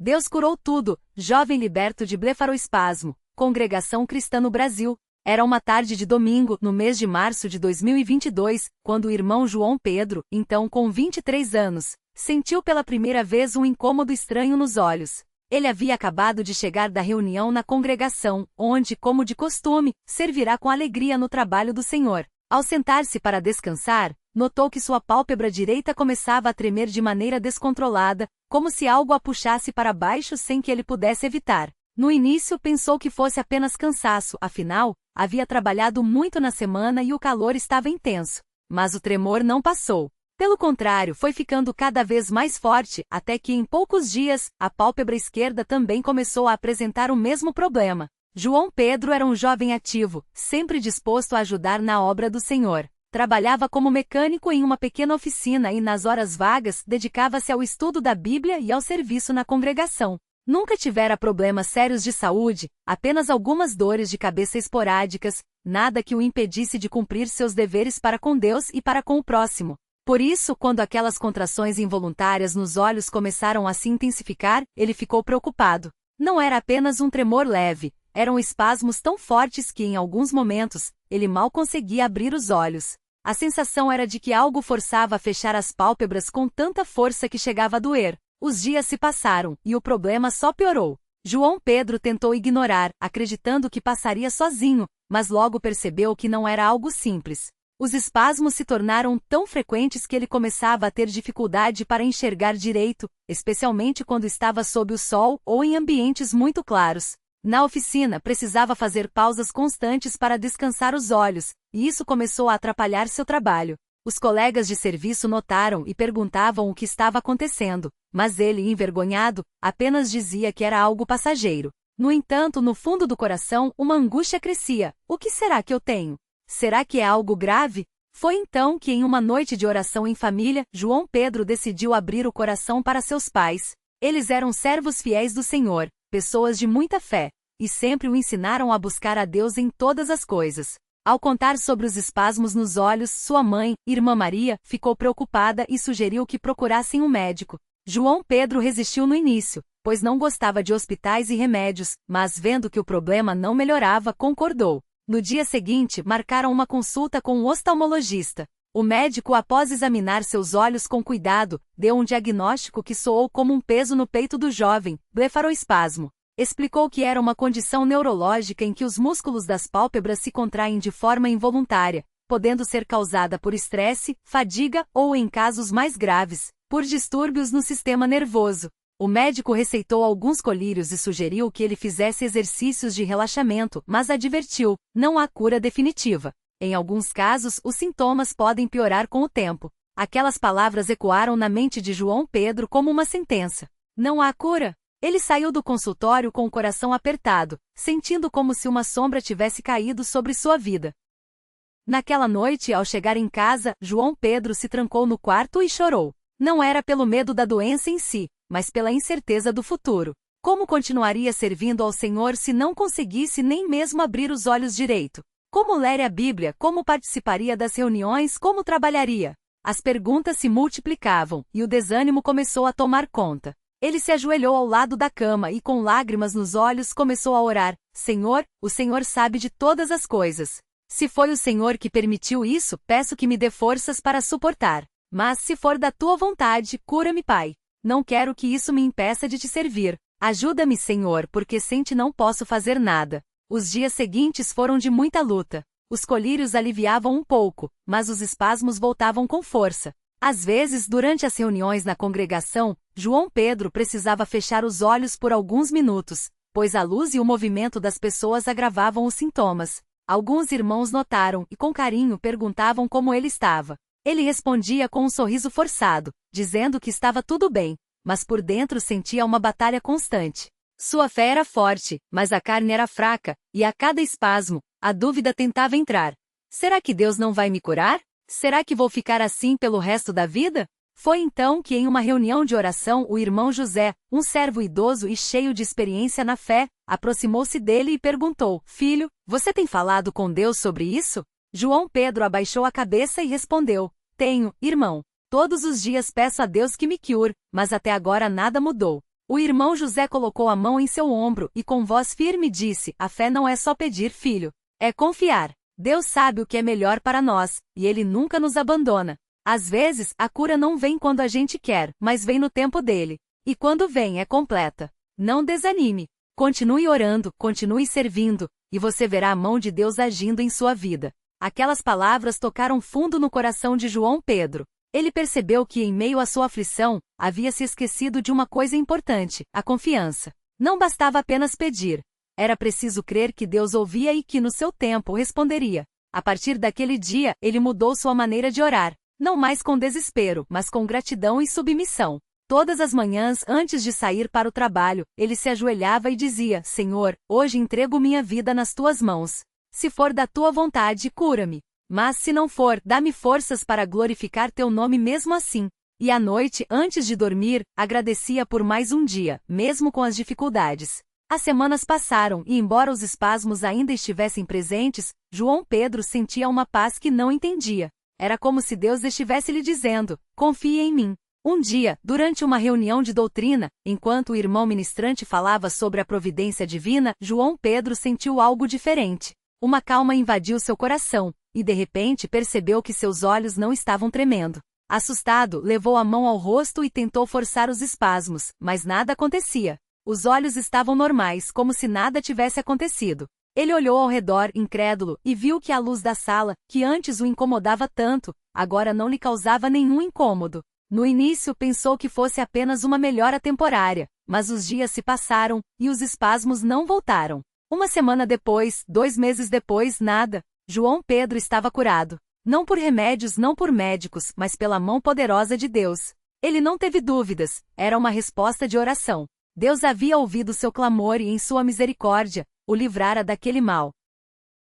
Deus curou tudo, jovem liberto de blefaroespasmo, Congregação Cristã no Brasil. Era uma tarde de domingo, no mês de março de 2022, quando o irmão João Pedro, então com 23 anos, sentiu pela primeira vez um incômodo estranho nos olhos. Ele havia acabado de chegar da reunião na congregação, onde, como de costume, servirá com alegria no trabalho do Senhor. Ao sentar-se para descansar, notou que sua pálpebra direita começava a tremer de maneira descontrolada, como se algo a puxasse para baixo sem que ele pudesse evitar. No início pensou que fosse apenas cansaço, afinal, havia trabalhado muito na semana e o calor estava intenso. Mas o tremor não passou. Pelo contrário, foi ficando cada vez mais forte, até que em poucos dias, a pálpebra esquerda também começou a apresentar o mesmo problema. João Pedro era um jovem ativo, sempre disposto a ajudar na obra do Senhor. Trabalhava como mecânico em uma pequena oficina e nas horas vagas dedicava-se ao estudo da Bíblia e ao serviço na congregação. Nunca tivera problemas sérios de saúde, apenas algumas dores de cabeça esporádicas, nada que o impedisse de cumprir seus deveres para com Deus e para com o próximo. Por isso, quando aquelas contrações involuntárias nos olhos começaram a se intensificar, ele ficou preocupado. Não era apenas um tremor leve, eram espasmos tão fortes que, em alguns momentos, ele mal conseguia abrir os olhos. A sensação era de que algo forçava a fechar as pálpebras com tanta força que chegava a doer. Os dias se passaram, e o problema só piorou. João Pedro tentou ignorar, acreditando que passaria sozinho, mas logo percebeu que não era algo simples. Os espasmos se tornaram tão frequentes que ele começava a ter dificuldade para enxergar direito, especialmente quando estava sob o sol ou em ambientes muito claros. Na oficina, precisava fazer pausas constantes para descansar os olhos, e isso começou a atrapalhar seu trabalho. Os colegas de serviço notaram e perguntavam o que estava acontecendo, mas ele, envergonhado, apenas dizia que era algo passageiro. No entanto, no fundo do coração, uma angústia crescia. O que será que eu tenho? Será que é algo grave? Foi então que, em uma noite de oração em família, João Pedro decidiu abrir o coração para seus pais. Eles eram servos fiéis do Senhor, pessoas de muita fé, e sempre o ensinaram a buscar a Deus em todas as coisas. Ao contar sobre os espasmos nos olhos, sua mãe, Irmã Maria, ficou preocupada e sugeriu que procurassem um médico. João Pedro resistiu no início, pois não gostava de hospitais e remédios, mas vendo que o problema não melhorava, concordou. No dia seguinte, marcaram uma consulta com um oftalmologista. O médico, após examinar seus olhos com cuidado, deu um diagnóstico que soou como um peso no peito do jovem, blefaroespasmo. Explicou que era uma condição neurológica em que os músculos das pálpebras se contraem de forma involuntária, podendo ser causada por estresse, fadiga ou, em casos mais graves, por distúrbios no sistema nervoso. O médico receitou alguns colírios e sugeriu que ele fizesse exercícios de relaxamento, mas advertiu: não há cura definitiva. Em alguns casos, os sintomas podem piorar com o tempo. Aquelas palavras ecoaram na mente de João Pedro como uma sentença. Não há cura? Ele saiu do consultório com o coração apertado, sentindo como se uma sombra tivesse caído sobre sua vida. Naquela noite, ao chegar em casa, João Pedro se trancou no quarto e chorou. Não era pelo medo da doença em si, mas pela incerteza do futuro. Como continuaria servindo ao Senhor se não conseguisse nem mesmo abrir os olhos direito? Como ler a Bíblia? Como participaria das reuniões? Como trabalharia? As perguntas se multiplicavam, e o desânimo começou a tomar conta. Ele se ajoelhou ao lado da cama e, com lágrimas nos olhos, começou a orar: Senhor, o Senhor sabe de todas as coisas. Se foi o Senhor que permitiu isso, peço que me dê forças para suportar. Mas se for da tua vontade, cura-me, Pai. Não quero que isso me impeça de te servir. Ajuda-me, Senhor, porque sem ti não posso fazer nada. Os dias seguintes foram de muita luta. Os colírios aliviavam um pouco, mas os espasmos voltavam com força. Às vezes, durante as reuniões na congregação, João Pedro precisava fechar os olhos por alguns minutos, pois a luz e o movimento das pessoas agravavam os sintomas. Alguns irmãos notaram e com carinho perguntavam como ele estava. Ele respondia com um sorriso forçado, dizendo que estava tudo bem, mas por dentro sentia uma batalha constante. Sua fé era forte, mas a carne era fraca, e a cada espasmo, a dúvida tentava entrar. Será que Deus não vai me curar? Será que vou ficar assim pelo resto da vida? Foi então que, em uma reunião de oração, o irmão José, um servo idoso e cheio de experiência na fé, aproximou-se dele e perguntou: Filho, você tem falado com Deus sobre isso? João Pedro abaixou a cabeça e respondeu: Tenho, irmão. Todos os dias peço a Deus que me cure, mas até agora nada mudou. O irmão José colocou a mão em seu ombro e com voz firme disse: a fé não é só pedir, filho. É confiar. Deus sabe o que é melhor para nós, e Ele nunca nos abandona. Às vezes, a cura não vem quando a gente quer, mas vem no tempo dele. E quando vem, é completa. Não desanime. Continue orando, continue servindo, e você verá a mão de Deus agindo em sua vida. Aquelas palavras tocaram fundo no coração de João Pedro. Ele percebeu que, em meio à sua aflição, havia se esquecido de uma coisa importante: a confiança. Não bastava apenas pedir. Era preciso crer que Deus ouvia e que, no seu tempo, responderia. A partir daquele dia, ele mudou sua maneira de orar. Não mais com desespero, mas com gratidão e submissão. Todas as manhãs, antes de sair para o trabalho, ele se ajoelhava e dizia: Senhor, hoje entrego minha vida nas tuas mãos. Se for da tua vontade, cura-me. Mas se não for, dá-me forças para glorificar teu nome mesmo assim. E à noite, antes de dormir, agradecia por mais um dia, mesmo com as dificuldades. As semanas passaram e, embora os espasmos ainda estivessem presentes, João Pedro sentia uma paz que não entendia. Era como se Deus estivesse lhe dizendo: confie em mim. Um dia, durante uma reunião de doutrina, enquanto o irmão ministrante falava sobre a providência divina, João Pedro sentiu algo diferente. Uma calma invadiu seu coração, e de repente percebeu que seus olhos não estavam tremendo. Assustado, levou a mão ao rosto e tentou forçar os espasmos, mas nada acontecia. Os olhos estavam normais, como se nada tivesse acontecido. Ele olhou ao redor, incrédulo, e viu que a luz da sala, que antes o incomodava tanto, agora não lhe causava nenhum incômodo. No início pensou que fosse apenas uma melhora temporária, mas os dias se passaram, e os espasmos não voltaram. Uma semana depois, 2 meses depois, nada. João Pedro estava curado. Não por remédios, não por médicos, mas pela mão poderosa de Deus. Ele não teve dúvidas, era uma resposta de oração. Deus havia ouvido seu clamor e, em sua misericórdia, o livrara daquele mal.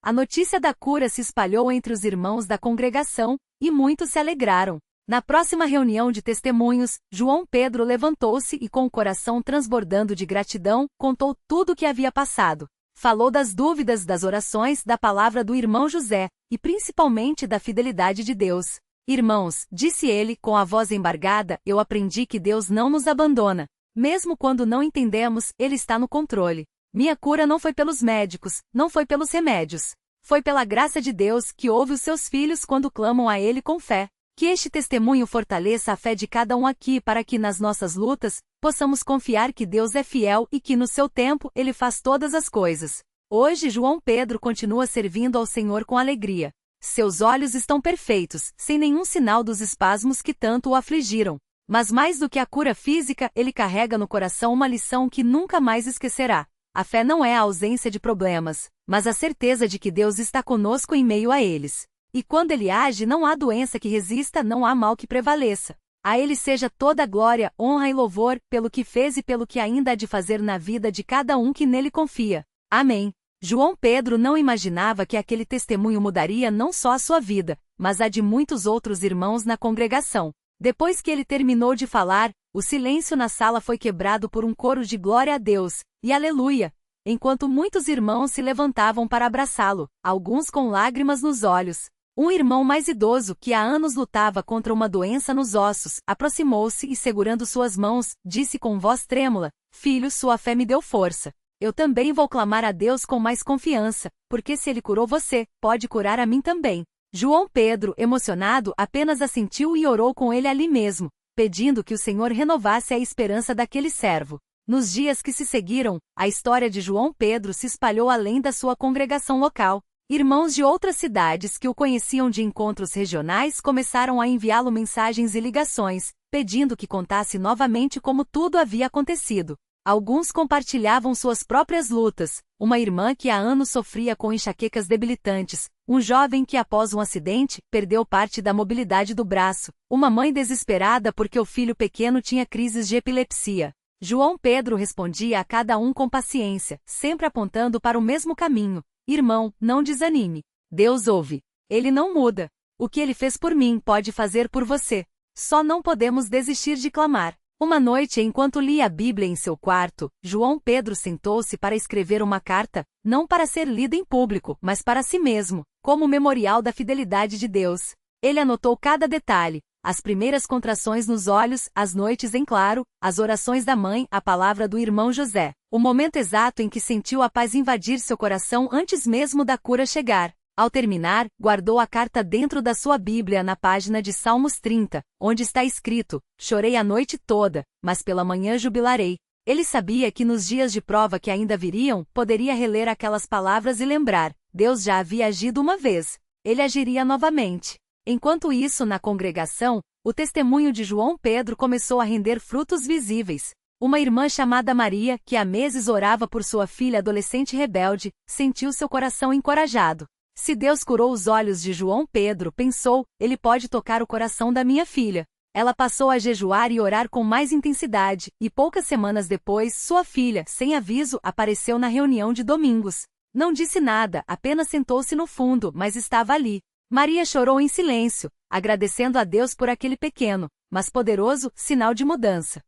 A notícia da cura se espalhou entre os irmãos da congregação, e muitos se alegraram. Na próxima reunião de testemunhos, João Pedro levantou-se e, com o coração transbordando de gratidão, contou tudo o que havia passado. Falou das dúvidas, das orações, da palavra do irmão José, e principalmente da fidelidade de Deus. Irmãos, disse ele, com a voz embargada, eu aprendi que Deus não nos abandona. Mesmo quando não entendemos, Ele está no controle. Minha cura não foi pelos médicos, não foi pelos remédios. Foi pela graça de Deus que ouve os seus filhos quando clamam a Ele com fé. Que este testemunho fortaleça a fé de cada um aqui para que nas nossas lutas, possamos confiar que Deus é fiel e que no seu tempo Ele faz todas as coisas. Hoje João Pedro continua servindo ao Senhor com alegria. Seus olhos estão perfeitos, sem nenhum sinal dos espasmos que tanto o afligiram. Mas mais do que a cura física, ele carrega no coração uma lição que nunca mais esquecerá. A fé não é a ausência de problemas, mas a certeza de que Deus está conosco em meio a eles. E quando Ele age, não há doença que resista, não há mal que prevaleça. A Ele seja toda a glória, honra e louvor, pelo que fez e pelo que ainda há de fazer na vida de cada um que nele confia. Amém. João Pedro não imaginava que aquele testemunho mudaria não só a sua vida, mas a de muitos outros irmãos na congregação. Depois que ele terminou de falar, o silêncio na sala foi quebrado por um coro de glória a Deus, e aleluia, enquanto muitos irmãos se levantavam para abraçá-lo, alguns com lágrimas nos olhos. Um irmão mais idoso, que há anos lutava contra uma doença nos ossos, aproximou-se e, segurando suas mãos, disse com voz trêmula: Filho, sua fé me deu força. Eu também vou clamar a Deus com mais confiança, porque se Ele curou você, pode curar a mim também. João Pedro, emocionado, apenas assentiu e orou com ele ali mesmo, pedindo que o Senhor renovasse a esperança daquele servo. Nos dias que se seguiram, a história de João Pedro se espalhou além da sua congregação local. Irmãos de outras cidades que o conheciam de encontros regionais começaram a enviá-lo mensagens e ligações, pedindo que contasse novamente como tudo havia acontecido. Alguns compartilhavam suas próprias lutas, uma irmã que há anos sofria com enxaquecas debilitantes, um jovem que após um acidente, perdeu parte da mobilidade do braço, uma mãe desesperada porque o filho pequeno tinha crises de epilepsia. João Pedro respondia a cada um com paciência, sempre apontando para o mesmo caminho. Irmão, não desanime. Deus ouve. Ele não muda. O que Ele fez por mim pode fazer por você. Só não podemos desistir de clamar. Uma noite, enquanto lia a Bíblia em seu quarto, João Pedro sentou-se para escrever uma carta, não para ser lida em público, mas para si mesmo, como memorial da fidelidade de Deus. Ele anotou cada detalhe, as primeiras contrações nos olhos, as noites em claro, as orações da mãe, a palavra do irmão José. O momento exato em que sentiu a paz invadir seu coração antes mesmo da cura chegar. Ao terminar, guardou a carta dentro da sua Bíblia na página de Salmos 30, onde está escrito: chorei a noite toda, mas pela manhã jubilarei. Ele sabia que nos dias de prova que ainda viriam, poderia reler aquelas palavras e lembrar: Deus já havia agido uma vez, ele agiria novamente. Enquanto isso, na congregação, o testemunho de João Pedro começou a render frutos visíveis. Uma irmã chamada Maria, que há meses orava por sua filha adolescente rebelde, sentiu seu coração encorajado. Se Deus curou os olhos de João Pedro, pensou, ele pode tocar o coração da minha filha. Ela passou a jejuar e orar com mais intensidade, e poucas semanas depois, sua filha, sem aviso, apareceu na reunião de domingos. Não disse nada, apenas sentou-se no fundo, mas estava ali. Maria chorou em silêncio, agradecendo a Deus por aquele pequeno, mas poderoso, sinal de mudança.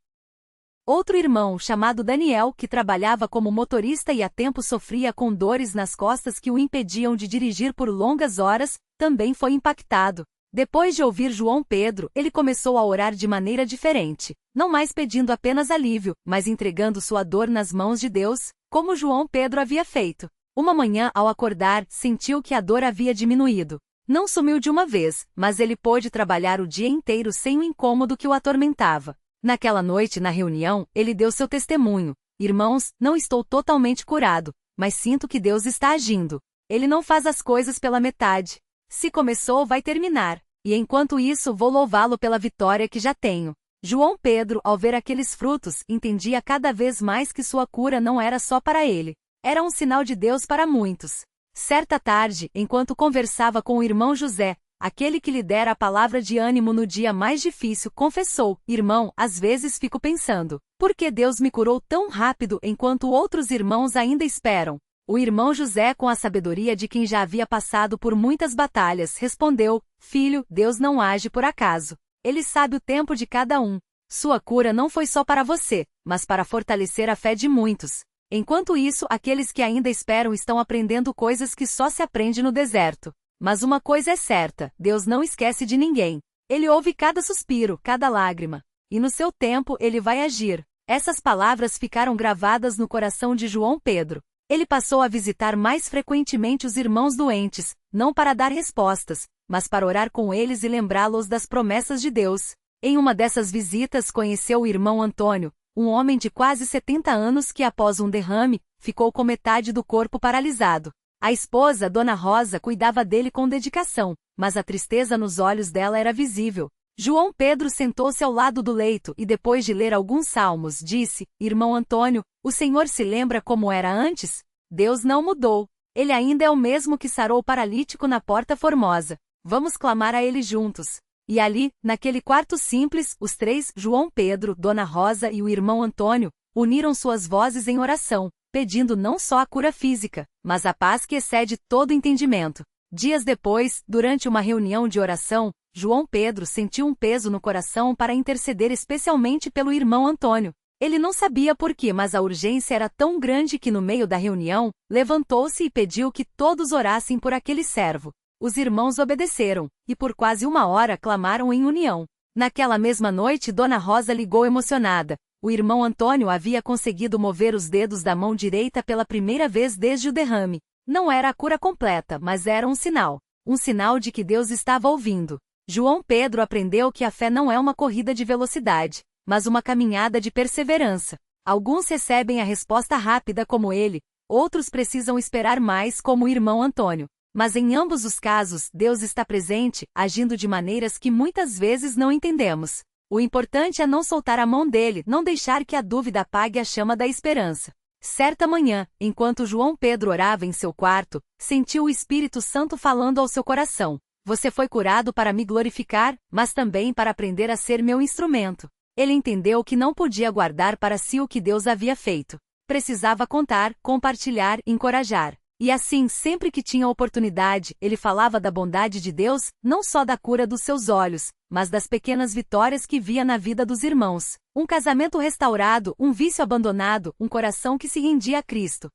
Outro irmão, chamado Daniel, que trabalhava como motorista e há tempo sofria com dores nas costas que o impediam de dirigir por longas horas, também foi impactado. Depois de ouvir João Pedro, ele começou a orar de maneira diferente, não mais pedindo apenas alívio, mas entregando sua dor nas mãos de Deus, como João Pedro havia feito. Uma manhã, ao acordar, sentiu que a dor havia diminuído. Não sumiu de uma vez, mas ele pôde trabalhar o dia inteiro sem o incômodo que o atormentava. Naquela noite, na reunião, ele deu seu testemunho: irmãos, não estou totalmente curado, mas sinto que Deus está agindo. Ele não faz as coisas pela metade. Se começou, vai terminar. E enquanto isso, vou louvá-lo pela vitória que já tenho. João Pedro, ao ver aqueles frutos, entendia cada vez mais que sua cura não era só para ele. Era um sinal de Deus para muitos. Certa tarde, enquanto conversava com o irmão José, aquele que lhe dera a palavra de ânimo no dia mais difícil, confessou: irmão, às vezes fico pensando, por que Deus me curou tão rápido enquanto outros irmãos ainda esperam? O irmão José, com a sabedoria de quem já havia passado por muitas batalhas, respondeu: filho, Deus não age por acaso. Ele sabe o tempo de cada um. Sua cura não foi só para você, mas para fortalecer a fé de muitos. Enquanto isso, aqueles que ainda esperam estão aprendendo coisas que só se aprende no deserto. Mas uma coisa é certa: Deus não esquece de ninguém. Ele ouve cada suspiro, cada lágrima. E no seu tempo, ele vai agir. Essas palavras ficaram gravadas no coração de João Pedro. Ele passou a visitar mais frequentemente os irmãos doentes, não para dar respostas, mas para orar com eles e lembrá-los das promessas de Deus. Em uma dessas visitas conheceu o irmão Antônio, um homem de quase 70 anos que após um derrame, ficou com metade do corpo paralisado. A esposa, Dona Rosa, cuidava dele com dedicação, mas a tristeza nos olhos dela era visível. João Pedro sentou-se ao lado do leito e depois de ler alguns salmos, disse: irmão Antônio, o Senhor se lembra como era antes? Deus não mudou. Ele ainda é o mesmo que sarou o paralítico na Porta Formosa. Vamos clamar a ele juntos. E ali, naquele quarto simples, os três, João Pedro, Dona Rosa e o irmão Antônio, uniram suas vozes em oração, pedindo não só a cura física, mas a paz que excede todo entendimento. Dias depois, durante uma reunião de oração, João Pedro sentiu um peso no coração para interceder especialmente pelo irmão Antônio. Ele não sabia por quê, mas a urgência era tão grande que no meio da reunião, levantou-se e pediu que todos orassem por aquele servo. Os irmãos obedeceram, e por quase uma hora clamaram em união. Naquela mesma noite, Dona Rosa ligou emocionada. O irmão Antônio havia conseguido mover os dedos da mão direita pela primeira vez desde o derrame. Não era a cura completa, mas era um sinal. Um sinal de que Deus estava ouvindo. João Pedro aprendeu que a fé não é uma corrida de velocidade, mas uma caminhada de perseverança. Alguns recebem a resposta rápida como ele, outros precisam esperar mais como o irmão Antônio. Mas em ambos os casos, Deus está presente, agindo de maneiras que muitas vezes não entendemos. O importante é não soltar a mão dele, não deixar que a dúvida apague a chama da esperança. Certa manhã, enquanto João Pedro orava em seu quarto, sentiu o Espírito Santo falando ao seu coração: você foi curado para me glorificar, mas também para aprender a ser meu instrumento. Ele entendeu que não podia guardar para si o que Deus havia feito. Precisava contar, compartilhar, encorajar. E assim, sempre que tinha oportunidade, ele falava da bondade de Deus, não só da cura dos seus olhos, mas das pequenas vitórias que via na vida dos irmãos. Um casamento restaurado, um vício abandonado, um coração que se rendia a Cristo.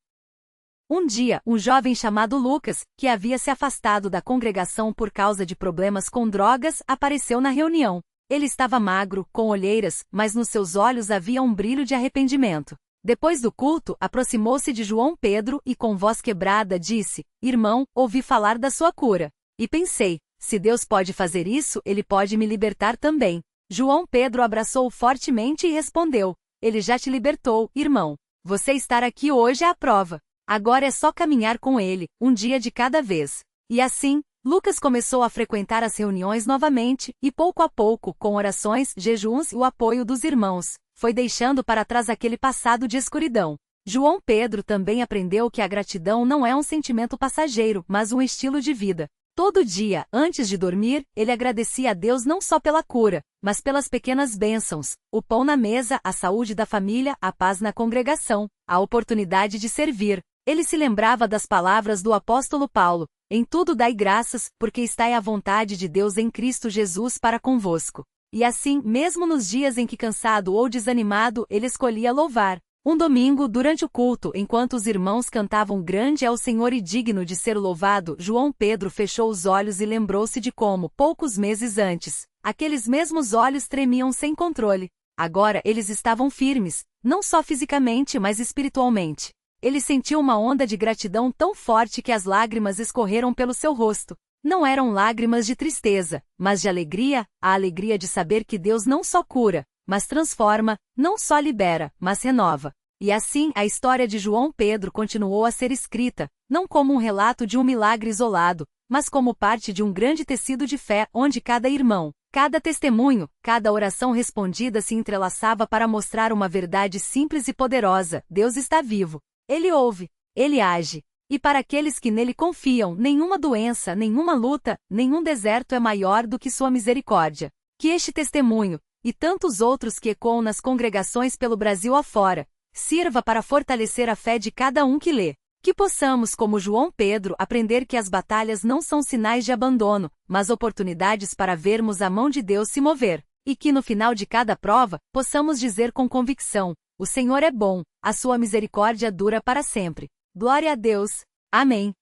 Um dia, um jovem chamado Lucas, que havia se afastado da congregação por causa de problemas com drogas, apareceu na reunião. Ele estava magro, com olheiras, mas nos seus olhos havia um brilho de arrependimento. Depois do culto, aproximou-se de João Pedro e com voz quebrada disse: Irmão, ouvi falar da sua cura. E pensei, se Deus pode fazer isso, Ele pode me libertar também. João Pedro abraçou-o fortemente e respondeu: Ele já te libertou, irmão. Você estar aqui hoje é a prova. Agora é só caminhar com Ele, um dia de cada vez. E assim, Lucas começou a frequentar as reuniões novamente, e pouco a pouco, com orações, jejuns e o apoio dos irmãos, foi deixando para trás aquele passado de escuridão. João Pedro também aprendeu que a gratidão não é um sentimento passageiro, mas um estilo de vida. Todo dia, antes de dormir, ele agradecia a Deus não só pela cura, mas pelas pequenas bênçãos, o pão na mesa, a saúde da família, a paz na congregação, a oportunidade de servir. Ele se lembrava das palavras do apóstolo Paulo: em tudo dai graças, porque está à vontade de Deus em Cristo Jesus para convosco. E assim, mesmo nos dias em que cansado ou desanimado, ele escolhia louvar. Um domingo, durante o culto, enquanto os irmãos cantavam Grande é o Senhor e digno de ser louvado, João Pedro fechou os olhos e lembrou-se de como, poucos meses antes, aqueles mesmos olhos tremiam sem controle. Agora eles estavam firmes, não só fisicamente, mas espiritualmente. Ele sentiu uma onda de gratidão tão forte que as lágrimas escorreram pelo seu rosto. Não eram lágrimas de tristeza, mas de alegria, a alegria de saber que Deus não só cura, mas transforma, não só libera, mas renova. E assim, a história de João Pedro continuou a ser escrita, não como um relato de um milagre isolado, mas como parte de um grande tecido de fé onde cada irmão, cada testemunho, cada oração respondida se entrelaçava para mostrar uma verdade simples e poderosa: Deus está vivo. Ele ouve, Ele age. E para aqueles que nele confiam, nenhuma doença, nenhuma luta, nenhum deserto é maior do que sua misericórdia. Que este testemunho, e tantos outros que ecoam nas congregações pelo Brasil afora, sirva para fortalecer a fé de cada um que lê. Que possamos, como João Pedro, aprender que as batalhas não são sinais de abandono, mas oportunidades para vermos a mão de Deus se mover. E que no final de cada prova, possamos dizer com convicção: o Senhor é bom, a sua misericórdia dura para sempre. Glória a Deus. Amém.